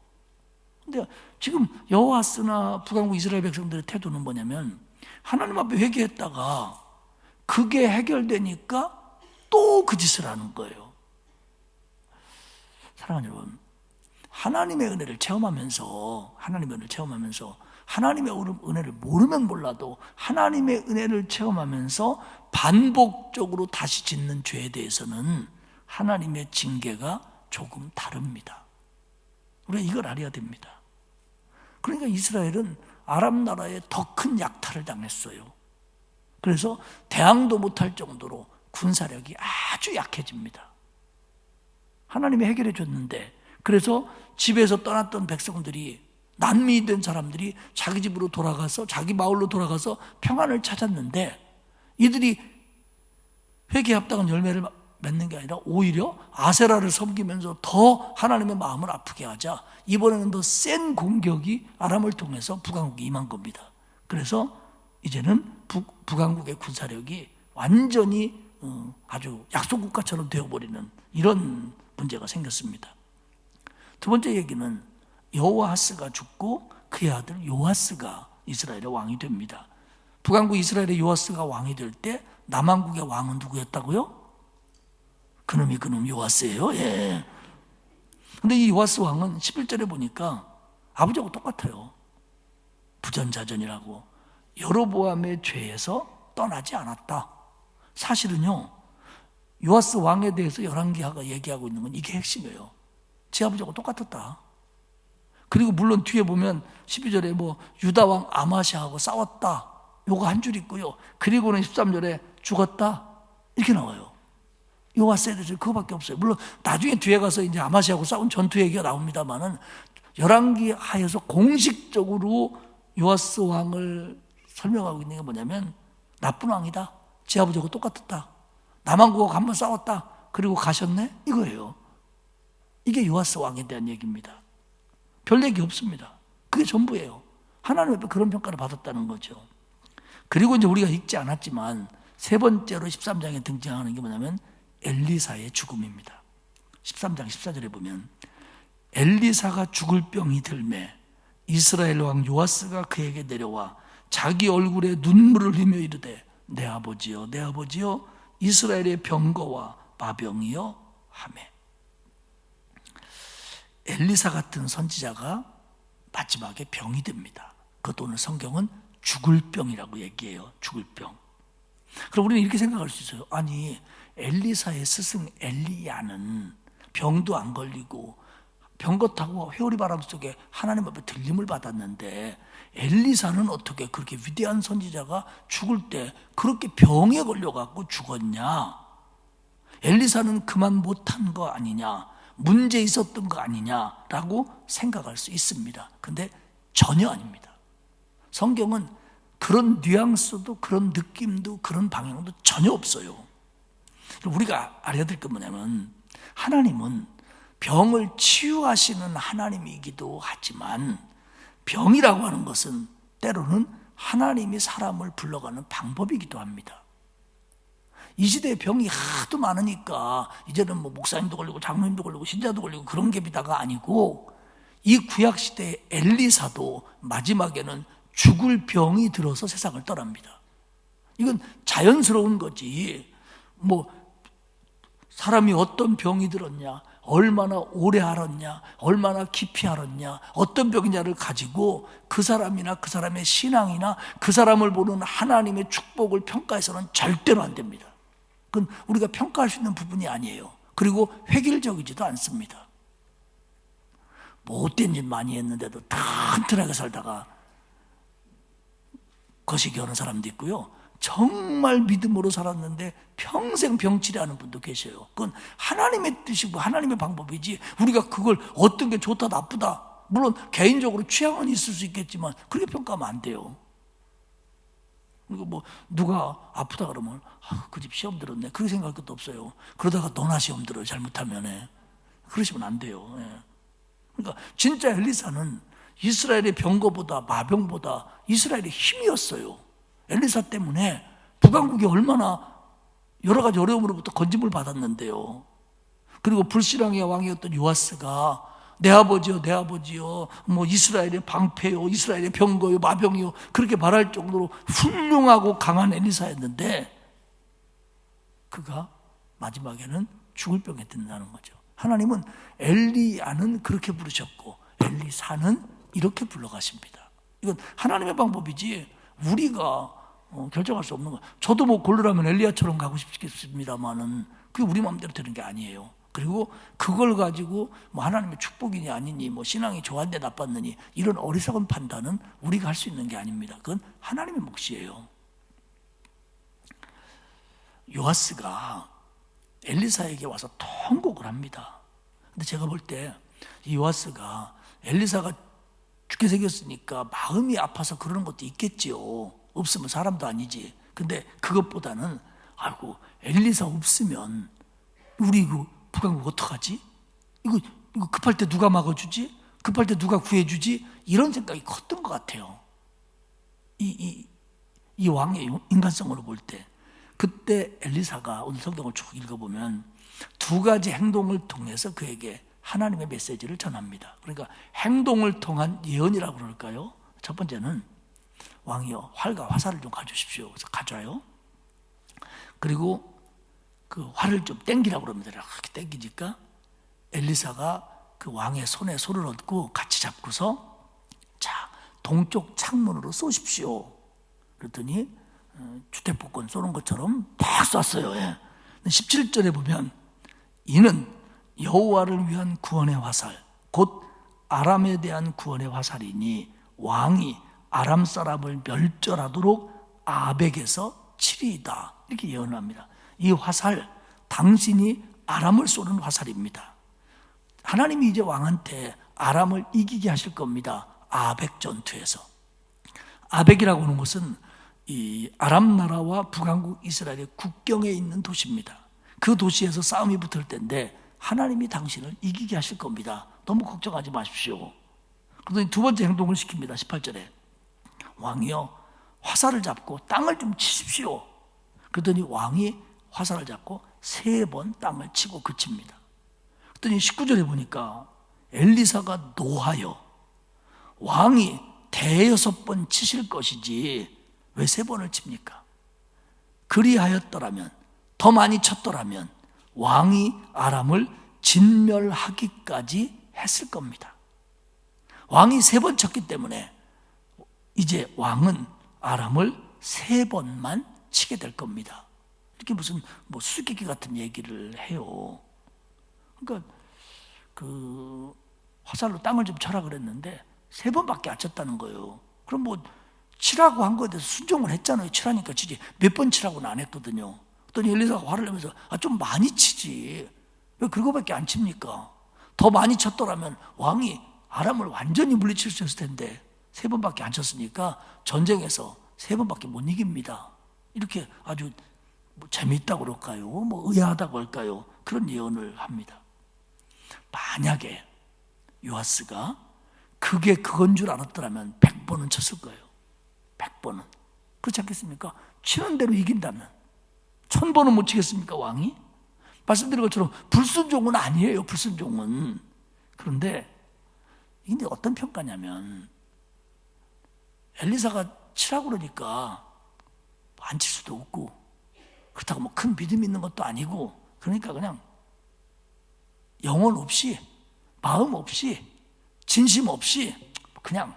S2: 근데 지금 여호와스나 북왕국 이스라엘 백성들의 태도는 뭐냐면 하나님 앞에 회개했다가 그게 해결되니까 또 그 짓을 하는 거예요. 사랑하는 여러분, 하나님의 은혜를 체험하면서 하나님의 은혜를 모르면 몰라도 하나님의 은혜를 체험하면서 반복적으로 다시 짓는 죄에 대해서는 하나님의 징계가 조금 다릅니다. 우리가 이걸 알아야 됩니다. 그러니까 이스라엘은 아람 나라에 더 큰 약탈을 당했어요. 그래서 대항도 못할 정도로 군사력이 아주 약해집니다. 하나님이 해결해 줬는데, 그래서 집에서 떠났던 백성들이, 난민이 된 사람들이 자기 집으로 돌아가서, 자기 마을로 돌아가서 평안을 찾았는데 이들이 회개에 합당한 열매를 맺는 게 아니라 오히려 아세라를 섬기면서 더 하나님의 마음을 아프게 하자 이번에는 더 센 공격이 아람을 통해서 북왕국에 임한 겁니다. 그래서 이제는 북왕국의 군사력이 완전히 아주 약소국가처럼 되어버리는 이런 문제가 생겼습니다. 두 번째 얘기는 여호아하스가 죽고 그의 아들 요아스가 이스라엘의 왕이 됩니다. 북왕국 이스라엘의 요아스가 왕이 될 때 남왕국의 왕은 누구였다고요? 그놈 요아스예요. 예. 근데 이 요아스 왕은 11절에 보니까 아버지하고 똑같아요. 부전자전이라고 여로보암의 죄에서 떠나지 않았다. 사실은요, 요아스 왕에 대해서 열왕기하가 얘기하고 있는 건 이게 핵심이에요. 제 아버지하고 똑같았다. 그리고 물론 뒤에 보면 12절에 뭐 유다 왕 아마시아하고 싸웠다. 요거 한 줄 있고요. 그리고는 13절에 죽었다. 이렇게 나와요. 요아스에 대해서 그거밖에 없어요. 물론 나중에 뒤에 가서 이제 아마시아하고 싸운 전투 얘기가 나옵니다만은 열왕기 하에서 공식적으로 요아스 왕을 설명하고 있는 게 뭐냐면 나쁜 왕이다. 제 아버지하고 똑같았다. 남왕국하고 한번 싸웠다. 그리고 가셨네? 이거예요. 이게 요아스 왕에 대한 얘기입니다. 별 얘기 없습니다. 그게 전부예요. 하나님 앞에 그런 평가를 받았다는 거죠. 그리고 이제 우리가 읽지 않았지만 세 번째로 13장에 등장하는 게 뭐냐면 엘리사의 죽음입니다. 13장 14절에 보면 엘리사가 죽을 병이 들매 이스라엘 왕 요아스가 그에게 내려와 자기 얼굴에 눈물을 흘리며 이르되 내 아버지여 내 아버지여 이스라엘의 병거와 마병이여 하매. 엘리사 같은 선지자가 마지막에 병이 됩니다. 그것도 오늘 성경은 죽을 병이라고 얘기해요. 죽을 병. 그럼 우리는 이렇게 생각할 수 있어요. 아니 엘리사의 스승 엘리야는 병도 안 걸리고 병거 타고 회오리 바람 속에 하나님 앞에 들림을 받았는데 엘리사는 어떻게 그렇게 위대한 선지자가 죽을 때 그렇게 병에 걸려갖고 죽었냐? 엘리사는 그만 못한 거 아니냐? 문제 있었던 거 아니냐라고 생각할 수 있습니다. 근데 전혀 아닙니다. 성경은 그런 뉘앙스도 그런 느낌도 그런 방향도 전혀 없어요. 우리가 알아야 될 게 뭐냐면 하나님은 병을 치유하시는 하나님이기도 하지만 병이라고 하는 것은 때로는 하나님이 사람을 불러가는 방법이기도 합니다. 이 시대에 병이 하도 많으니까 이제는 뭐 목사님도 걸리고 장로님도 걸리고 신자도 걸리고 그런 게 비다가 아니고 이 구약 시대의 엘리사도 마지막에는 죽을 병이 들어서 세상을 떠납니다. 이건 자연스러운 거지. 뭐 사람이 어떤 병이 들었냐, 얼마나 오래 앓았냐, 얼마나 깊이 앓았냐, 어떤 병이냐를 가지고 그 사람이나 그 사람의 신앙이나 그 사람을 보는 하나님의 축복을 평가해서는 절대로 안 됩니다. 그건 우리가 평가할 수 있는 부분이 아니에요. 그리고 획일적이지도 않습니다. 못된 짓 많이 했는데도 튼튼하게 살다가 거시기 하는 사람도 있고요. 정말 믿음으로 살았는데 평생 병치레하는 분도 계셔요. 그건 하나님의 뜻이고 하나님의 방법이지 우리가 그걸 어떤 게 좋다 나쁘다, 물론 개인적으로 취향은 있을 수 있겠지만 그렇게 평가하면 안 돼요. 그리고 뭐 누가 아프다 그러면 그 집 시험 들었네 그렇게 생각할 것도 없어요. 그러다가 너나 시험 들어요 잘못하면. 그러시면 안 돼요. 그러니까 진짜 엘리사는 이스라엘의 병거보다 마병보다 이스라엘의 힘이었어요. 엘리사 때문에 북왕국이 얼마나 여러 가지 어려움으로부터 건짐을 받았는데요. 그리고 불신앙의 왕이었던 요아스가 내 아버지요 내 아버지요 뭐 이스라엘의 방패요 이스라엘의 병거요 마병이요 그렇게 말할 정도로 훌륭하고 강한 엘리사였는데 그가 마지막에는 죽을 병에 든다는 거죠. 하나님은 엘리야는 그렇게 부르셨고 엘리사는 이렇게 불러가십니다. 이건 하나님의 방법이지 우리가 결정할 수 없는 거예요. 저도 뭐 고르라면 엘리야처럼 가고 싶겠습니다만은 그게 우리 마음대로 되는 게 아니에요. 그리고 그걸 가지고 뭐 하나님의 축복이니 아니니 뭐 신앙이 좋았는데 나빴느니 이런 어리석은 판단은 우리가 할 수 있는 게 아닙니다. 그건 하나님의 몫이에요. 요아스가 엘리사에게 와서 통곡을 합니다. 근데 제가 볼 때 이 요아스가 엘리사가 죽게 생겼으니까 마음이 아파서 그러는 것도 있겠지요. 없으면 사람도 아니지. 근데 그것보다는 아이고 엘리사 없으면 우리 이거 북왕국 어떡하지? 이거 급할 때 누가 막아주지? 급할 때 누가 구해주지? 이런 생각이 컸던 것 같아요. 이 왕의 인간성으로 볼 때. 그때 엘리사가 오늘 성경을 쭉 읽어보면 두 가지 행동을 통해서 그에게 하나님의 메시지를 전합니다. 그러니까 행동을 통한 예언이라고 그럴까요? 첫 번째는 왕이여 활과 화살을 좀 가주십시오. 그래서 가져와요. 그리고 그 활을 좀 땡기라고 그럽니다. 이렇게 땡기니까 엘리사가 그 왕의 손에 손을 얹고 같이 잡고서 자 동쪽 창문으로 쏘십시오. 그랬더니 주택복권 쏘는 것처럼 딱 쐈어요. 17절에 보면 이는 여호와를 위한 구원의 화살 곧 아람에 대한 구원의 화살이니 왕이 아람 사람을 멸절하도록 아벡에서 치리이다. 이렇게 예언을 합니다. 이 화살 당신이 아람을 쏘는 화살입니다. 하나님이 이제 왕한테 아람을 이기게 하실 겁니다. 아벡 전투에서. 아벡이라고 하는 것은 이 아람 나라와 북왕국 이스라엘의 국경에 있는 도시입니다. 그 도시에서 싸움이 붙을 때인데 하나님이 당신을 이기게 하실 겁니다. 너무 걱정하지 마십시오. 그러더니 두 번째 행동을 시킵니다. 18절에 왕이여 화살을 잡고 땅을 좀 치십시오. 그러더니 왕이 화살을 잡고 3번 땅을 치고 그칩니다. 그랬더니 19절에 보니까 엘리사가 노하여 왕이 6번 치실 것이지 왜 3번을 칩니까? 그리하였더라면 더 많이 쳤더라면 왕이 아람을 진멸하기까지 했을 겁니다. 왕이 3번 쳤기 때문에 이제 왕은 아람을 3번만 치게 될 겁니다. 이렇게 무슨 뭐 수수께끼 같은 얘기를 해요. 그러니까 그 화살로 땅을 좀 쳐라 그랬는데 3번밖에 안 쳤다는 거예요. 그럼 뭐 치라고 한 거에 대해서 순종을 했잖아요. 치라니까 치지 몇 번 치라고는 안 했거든요. 그랬더니 엘리사가 화를 내면서 좀 많이 치지 왜 그거밖에 안 칩니까? 더 많이 쳤더라면 왕이 아람을 완전히 물리칠 수 있을 텐데 3번밖에 안 쳤으니까 전쟁에서 3번밖에 못 이깁니다. 이렇게 아주 뭐 재미있다고 그럴까요? 뭐 의아하다고 할까요? 그런 예언을 합니다. 만약에 요아스가 그게 그건 줄 알았더라면 100번은 쳤을 거예요. 100번은. 그렇지 않겠습니까? 치는 대로 이긴다면 1000번은 못 치겠습니까, 왕이? 말씀드린 것처럼 불순종은 아니에요, 불순종은. 그런데 이게 어떤 평가냐면 엘리사가 치라고 그러니까 안 칠 수도 없고 그렇다고 뭐 큰 믿음이 있는 것도 아니고 그러니까 그냥 영혼 없이 마음 없이 진심 없이 그냥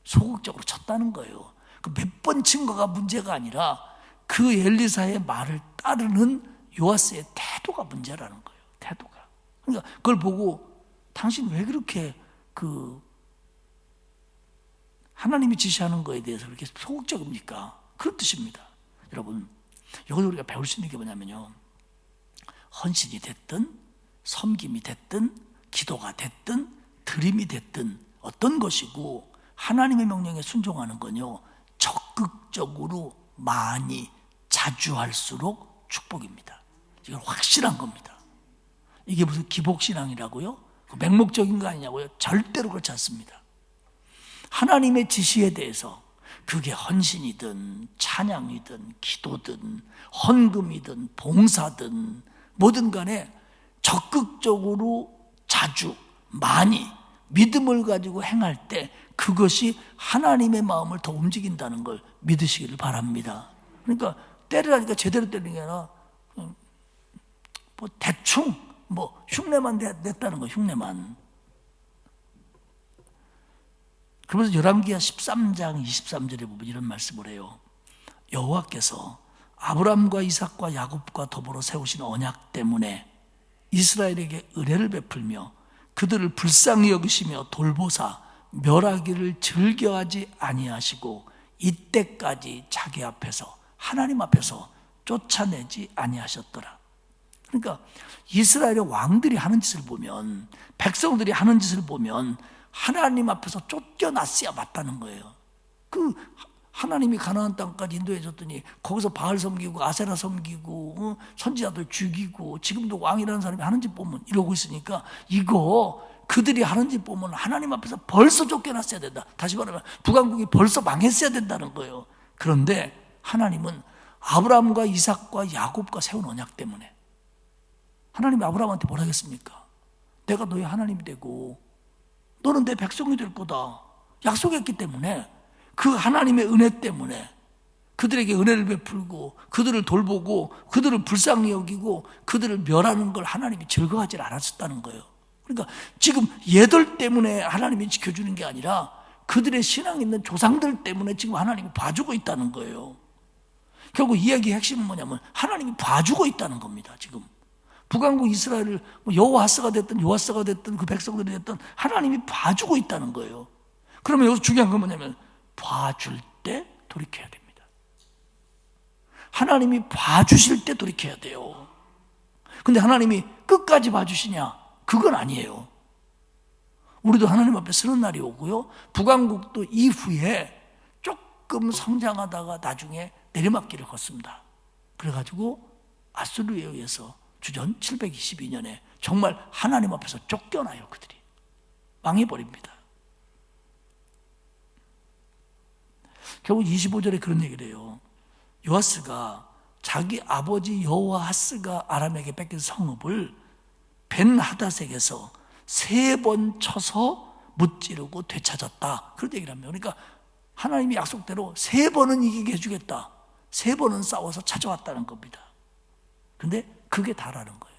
S2: 소극적으로 쳤다는 거예요. 그 몇 번 친 거가 문제가 아니라 그 엘리사의 말을 따르는 요아스의 태도가 문제라는 거예요. 태도가. 그러니까 그걸 보고 당신 왜 그렇게 하나님이 지시하는 거에 대해서 그렇게 소극적입니까? 그런 뜻입니다. 여러분, 여기서 우리가 배울 수 있는 게 뭐냐면요. 헌신이 됐든 섬김이 됐든 기도가 됐든 드림이 됐든 어떤 것이고 하나님의 명령에 순종하는 건요. 적극적으로 많이 자주 할수록 축복입니다. 이건 확실한 겁니다. 이게 무슨 기복신앙이라고요? 맹목적인 거 아니냐고요? 절대로 그렇지 않습니다. 하나님의 지시에 대해서 그게 헌신이든 찬양이든 기도든 헌금이든 봉사든 뭐든 간에 적극적으로 자주 많이 믿음을 가지고 행할 때 그것이 하나님의 마음을 더 움직인다는 걸 믿으시기를 바랍니다. 그러니까 때리라니까 제대로 때리는 게 아니라 뭐 대충 뭐 흉내만 냈다는 거, 흉내만. 그러면서 열왕기하 13장 23절에 보면 이런 말씀을 해요. 여호와께서 아브람과 이삭과 야곱과 더불어 세우신 언약 때문에 이스라엘에게 은혜를 베풀며 그들을 불쌍히 여기시며 돌보사 멸하기를 즐겨하지 아니하시고 이때까지 자기 앞에서 하나님 앞에서 쫓아내지 아니하셨더라. 그러니까 이스라엘의 왕들이 하는 짓을 보면 백성들이 하는 짓을 보면 하나님 앞에서 쫓겨났어야 맞다는 거예요. 하나님이 가나안 땅까지 인도해 줬더니 거기서 바알 섬기고 아세라 섬기고 선지자들 죽이고 지금도 왕이라는 사람이 하는 짓 보면 이러고 있으니까 이거 그들이 하는 짓 보면 하나님 앞에서 벌써 쫓겨났어야 된다. 다시 말하면 북왕국이 벌써 망했어야 된다는 거예요. 그런데 하나님은 아브라함과 이삭과 야곱과 세운 언약 때문에 하나님이 아브라함한테 뭐라 하겠습니까? 내가 너의 하나님이 되고 너는 내 백성이 될 거다 약속했기 때문에 그 하나님의 은혜 때문에 그들에게 은혜를 베풀고 그들을 돌보고 그들을 불쌍히 여기고 그들을 멸하는 걸 하나님이 즐거워하지 않았었다는 거예요. 그러니까 지금 얘들 때문에 하나님이 지켜주는 게 아니라 그들의 신앙 있는 조상들 때문에 지금 하나님이 봐주고 있다는 거예요. 결국 이야기의 핵심은 뭐냐면 하나님이 봐주고 있다는 겁니다. 지금 북왕국 이스라엘을 여호와스가 됐든 요아스가 됐든 그 백성들이 됐든 하나님이 봐주고 있다는 거예요. 그러면 여기서 중요한 건 뭐냐면 봐줄 때 돌이켜야 됩니다. 하나님이 봐주실 때 돌이켜야 돼요. 근데 하나님이 끝까지 봐주시냐? 그건 아니에요. 우리도 하나님 앞에 서는 날이 오고요. 북왕국도 이후에 조금 성장하다가 나중에 내리막길을 걷습니다. 그래가지고 아수르에 의해서 주전 722년에 정말 하나님 앞에서 쫓겨나요. 그들이 망해버립니다. 결국 25절에 그런 얘기를 해요. 요아스가 자기 아버지 여호아하스가 아람에게 뺏긴 성읍을 벤하닷에게서 3번 쳐서 무찌르고 되찾았다. 그런 얘기를 합니다. 그러니까 하나님이 약속대로 3번은 이기게 해주겠다. 3번은 싸워서 찾아왔다는 겁니다. 근데 그게 다라는 거예요.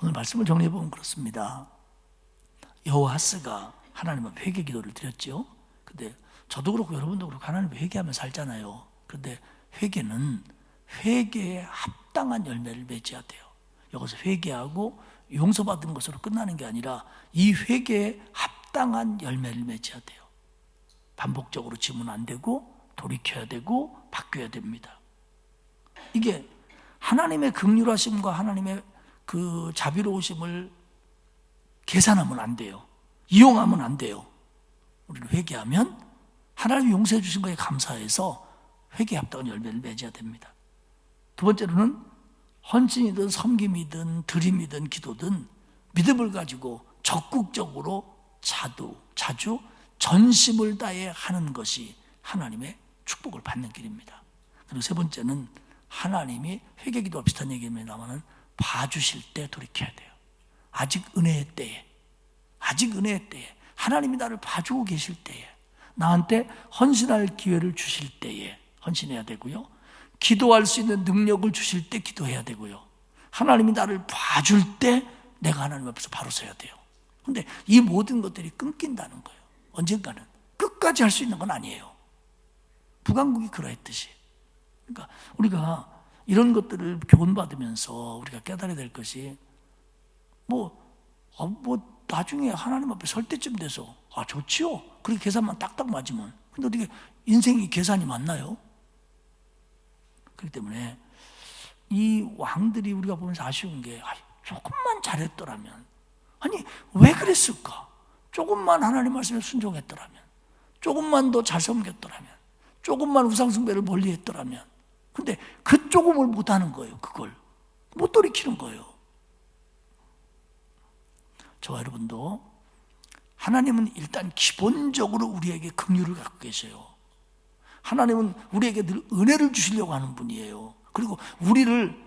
S2: 오늘 말씀을 정리해보면 그렇습니다. 여호아스가 하나님 앞에 회개 기도를 드렸죠. 근데 저도 그렇고 여러분도 그렇고 하나님 회개하며 살잖아요. 그런데 회개는 회개에 합당한 열매를 맺어야 돼요. 여기서 회개하고 용서받은 것으로 끝나는 게 아니라 이 회개에 합당한 열매를 맺어야 돼요. 반복적으로 지면 안 되고 돌이켜야 되고 바뀌어야 됩니다. 이게 하나님의 긍휼하심과 하나님의 그 자비로우심을 계산하면 안 돼요. 이용하면 안 돼요. 우리는 회개하면 하나님이 용서해 주신 거에 감사해서 회개에 합당한 열매를 맺어야 됩니다. 두 번째로는 헌신이든 섬김이든 드림이든 기도든 믿음을 가지고 적극적으로 자주 전심을 다해 하는 것이 하나님의 축복을 받는 길입니다. 그리고 세 번째는 하나님이 회개기도와 비슷한 얘기입니다만 봐주실 때 돌이켜야 돼요. 아직 은혜의 때에 하나님이 나를 봐주고 계실 때에 나한테 헌신할 기회를 주실 때에 헌신해야 되고요. 기도할 수 있는 능력을 주실 때 기도해야 되고요. 하나님이 나를 봐줄 때 내가 하나님 앞에서 바로 서야 돼요. 그런데 이 모든 것들이 끊긴다는 거예요. 언젠가는 끝까지 할 수 있는 건 아니에요. 북왕국이 그러했듯이. 그러니까 우리가 이런 것들을 교훈받으면서 우리가 깨달아야 될 것이 나중에 하나님 앞에 설 때쯤 돼서 좋지요. 그렇게 계산만 딱딱 맞으면. 근데 어떻게 인생이 계산이 맞나요? 그렇기 때문에 이 왕들이 우리가 보면서 아쉬운 게 조금만 잘했더라면, 아니 왜 그랬을까? 조금만 하나님 말씀에 순종했더라면, 조금만 더 잘 섬겼더라면, 조금만 우상숭배를 멀리했더라면. 근데 그 조금을 못하는 거예요. 그걸 못 돌이키는 거예요. 저와 여러분도 하나님은 일단 기본적으로 우리에게 긍휼을 갖고 계셔요. 하나님은 우리에게 늘 은혜를 주시려고 하는 분이에요. 그리고 우리를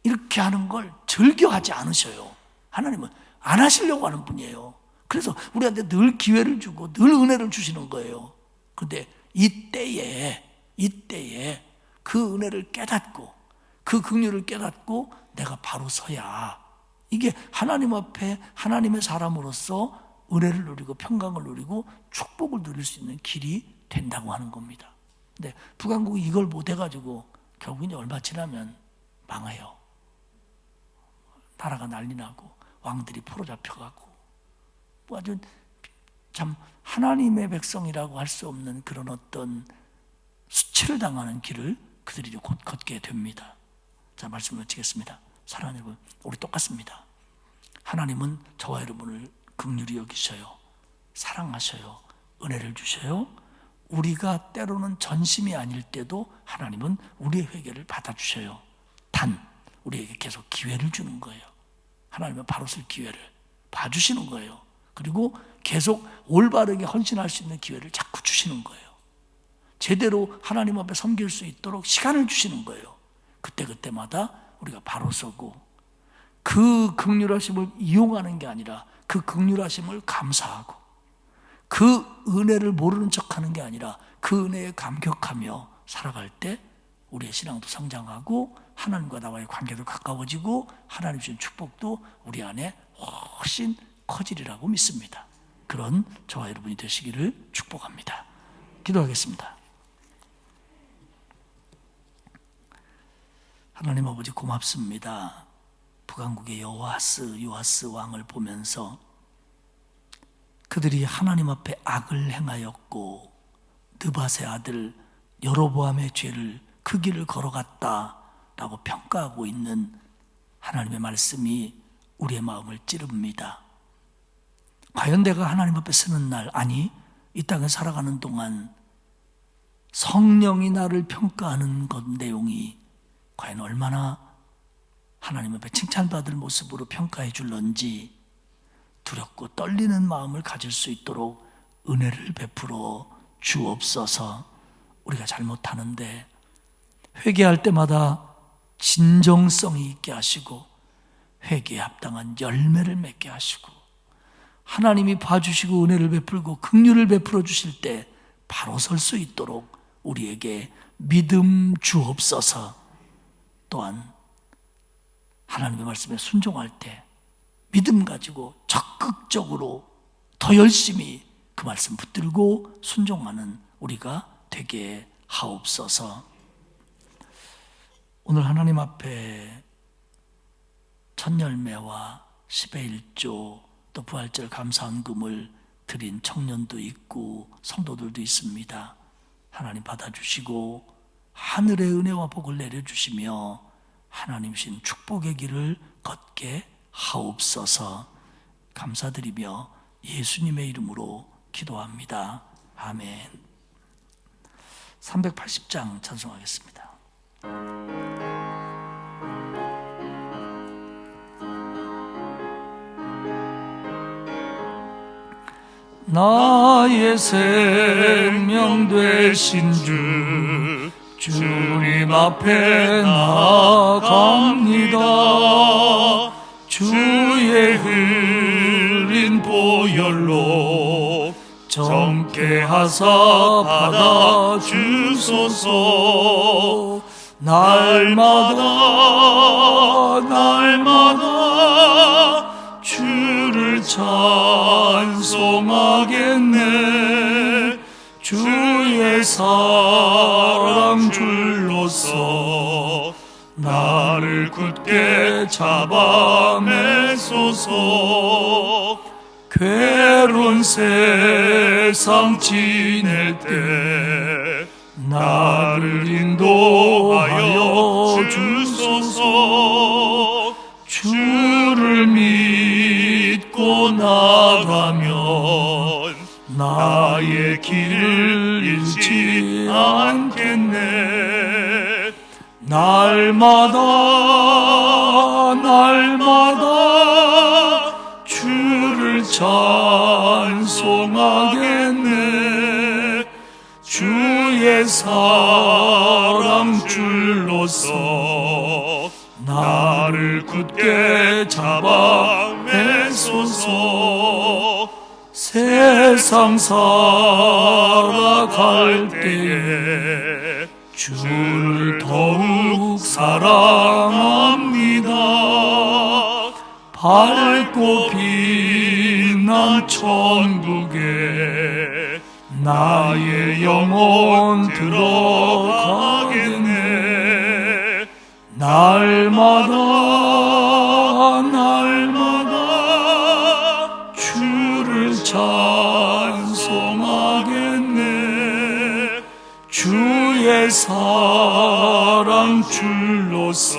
S2: 이렇게 하는 걸 즐겨하지 않으셔요. 하나님은 안 하시려고 하는 분이에요. 그래서 우리한테 늘 기회를 주고 늘 은혜를 주시는 거예요. 그런데 이때에 그 은혜를 깨닫고 그 긍휼을 깨닫고 내가 바로 서야 이게 하나님 앞에 하나님의 사람으로서 은혜를 누리고 평강을 누리고 축복을 누릴 수 있는 길이 된다고 하는 겁니다. 근데 북왕국이 이걸 못해가지고 결국 이제 얼마 지나면 망해요. 나라가 난리 나고 왕들이 포로 잡혀가고 아주 참 하나님의 백성이라고 할 수 없는 그런 어떤 수치를 당하는 길을 그들이 곧 걷게 됩니다. 자, 말씀을 마치겠습니다. 사랑하는 여러분, 우리 똑같습니다. 하나님은 저와 여러분을 긍휼히 여기셔요. 사랑하셔요. 은혜를 주셔요. 우리가 때로는 전심이 아닐 때도 하나님은 우리의 회개를 받아주셔요. 단 우리에게 계속 기회를 주는 거예요. 하나님은 바로 쓸 기회를 봐주시는 거예요. 그리고 계속 올바르게 헌신할 수 있는 기회를 자꾸 주시는 거예요. 제대로 하나님 앞에 섬길 수 있도록 시간을 주시는 거예요. 그때마다 우리가 바로 서고 그 긍휼하심을 이용하는 게 아니라 그 긍휼하심을 감사하고 그 은혜를 모르는 척하는 게 아니라 그 은혜에 감격하며 살아갈 때 우리의 신앙도 성장하고 하나님과 나와의 관계도 가까워지고 하나님 주신 축복도 우리 안에 훨씬 커지리라고 믿습니다. 그런 저와 여러분이 되시기를 축복합니다. 기도하겠습니다. 하나님 아버지 고맙습니다. 북왕국의 요아스 왕을 보면서 그들이 하나님 앞에 악을 행하였고 느밧의 아들 여로보암의 죄를 그 길을 걸어갔다라고 평가하고 있는 하나님의 말씀이 우리의 마음을 찌릅니다. 과연 내가 하나님 앞에 서는 날, 아니 이 땅에 살아가는 동안 성령이 나를 평가하는 것 내용이 과연 얼마나 하나님 앞에 칭찬받을 모습으로 평가해 줄런지 두렵고 떨리는 마음을 가질 수 있도록 은혜를 베풀어 주옵소서. 우리가 잘못하는데 회개할 때마다 진정성이 있게 하시고 회개에 합당한 열매를 맺게 하시고 하나님이 봐주시고 은혜를 베풀고 긍휼을 베풀어 주실 때 바로 설 수 있도록 우리에게 믿음 주옵소서. 또한 하나님의 말씀에 순종할 때 믿음 가지고 적극적으로 더 열심히 그 말씀 붙들고 순종하는 우리가 되게 하옵소서. 오늘 하나님 앞에 첫 열매와 10의 1조 또 부활절 감사헌금을 드린 청년도 있고 성도들도 있습니다. 하나님 받아주시고 하늘의 은혜와 복을 내려주시며 하나님 신 축복의 길을 걷게 하옵소서. 감사드리며 예수님의 이름으로 기도합니다. 아멘. 380장 찬송하겠습니다. 나의 생명 되신 주 주님 앞에 나아갑니다. 주의 흘린 보혈로 정케 하사 받아주소서. 날마다 주를 찬송하겠네. 주의 사랑 줄로서 나를 굳게 잡아내소서. 괴로운 세상 지낼 때 나를 인도하여 주소서. 주를 믿고 나가면 나의 길을 잃지 않겠네. 날마다 주를 찬송하겠네. 주의 사랑 줄로서 나를 굳게 잡아내소서. 세상 살아갈 때에 주를 더욱 사랑합니다. 밝고 빛난 천국에 나의 영혼 들어가겠네. 날마다 주를 찬송하겠네. 주의 사랑 줄로서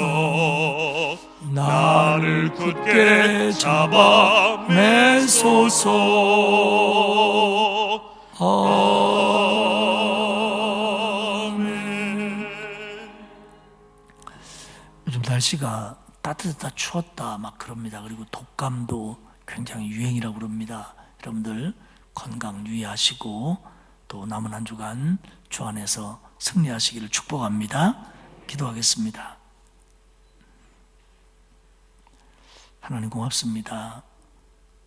S2: 나를 굳게 잡아내소서. 아멘. 요즘 날씨가 따뜻하다 추웠다 막 그럽니다. 그리고 독감도 굉장히 유행이라고 그럽니다. 여러분들 건강 유의하시고 또 남은 한 주간 주 안에서 승리하시기를 축복합니다. 기도하겠습니다. 하나님 고맙습니다.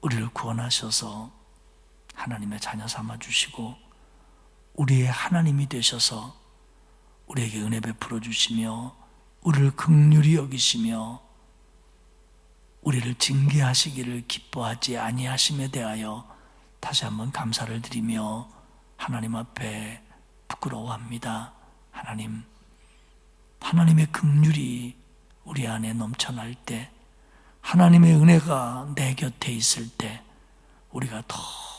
S2: 우리를 구원하셔서 하나님의 자녀 삼아주시고 우리의 하나님이 되셔서 우리에게 은혜 베풀어 주시며 우리를 긍휼히 여기시며 우리를 징계하시기를 기뻐하지 아니하심에 대하여 다시 한번 감사를 드리며 하나님 앞에 부끄러워합니다. 하나님의 긍휼이 우리 안에 넘쳐날 때, 하나님의 은혜가 내 곁에 있을 때 우리가 더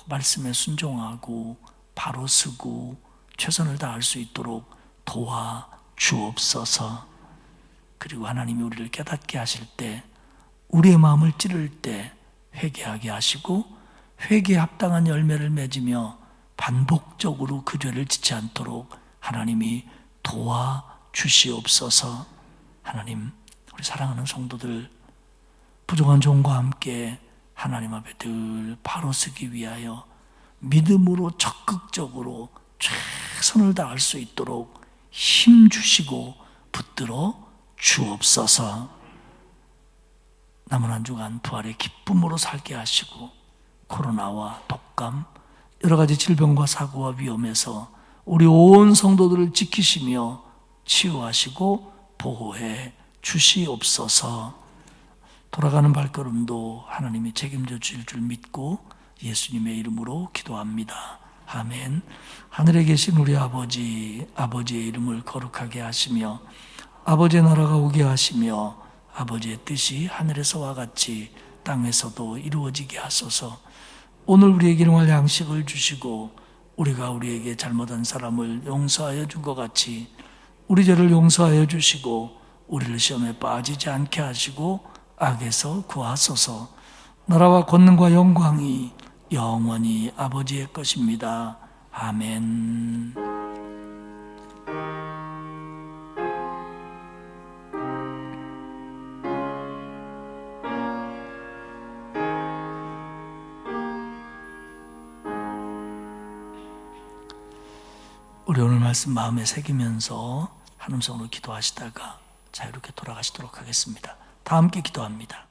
S2: 말씀에 순종하고 바로 서고 최선을 다할 수 있도록 도와주옵소서. 그리고 하나님이 우리를 깨닫게 하실 때, 우리의 마음을 찌를 때 회개하게 하시고 회개에 합당한 열매를 맺으며 반복적으로 그 죄를 짓지 않도록 하나님이 도와주시옵소서. 하나님, 우리 사랑하는 성도들 부족한 종과 함께 하나님 앞에 늘 바로 서기 위하여 믿음으로 적극적으로 최선을 다할 수 있도록 힘 주시고 붙들어 주옵소서. 남은 한 주간 부활의 기쁨으로 살게 하시고 코로나와 독감, 여러 가지 질병과 사고와 위험에서 우리 온 성도들을 지키시며 치유하시고 보호해 주시옵소서. 돌아가는 발걸음도 하나님이 책임져 주실 줄 믿고 예수님의 이름으로 기도합니다. 아멘. 하늘에 계신 우리 아버지의 이름을 거룩하게 하시며 아버지의 나라가 오게 하시며 아버지의 뜻이 하늘에서와 같이 땅에서도 이루어지게 하소서. 오늘 우리에게 일용할 양식을 주시고 우리가 우리에게 잘못한 사람을 용서하여 준 것 같이 우리 죄를 용서하여 주시고 우리를 시험에 빠지지 않게 하시고 악에서 구하소서. 나라와 권능과 영광이 영원히 아버지의 것입니다. 아멘. 우리 오늘 말씀 마음에 새기면서 한 음성으로 기도하시다가 자유롭게 돌아가시도록 하겠습니다. 다 함께 기도합니다.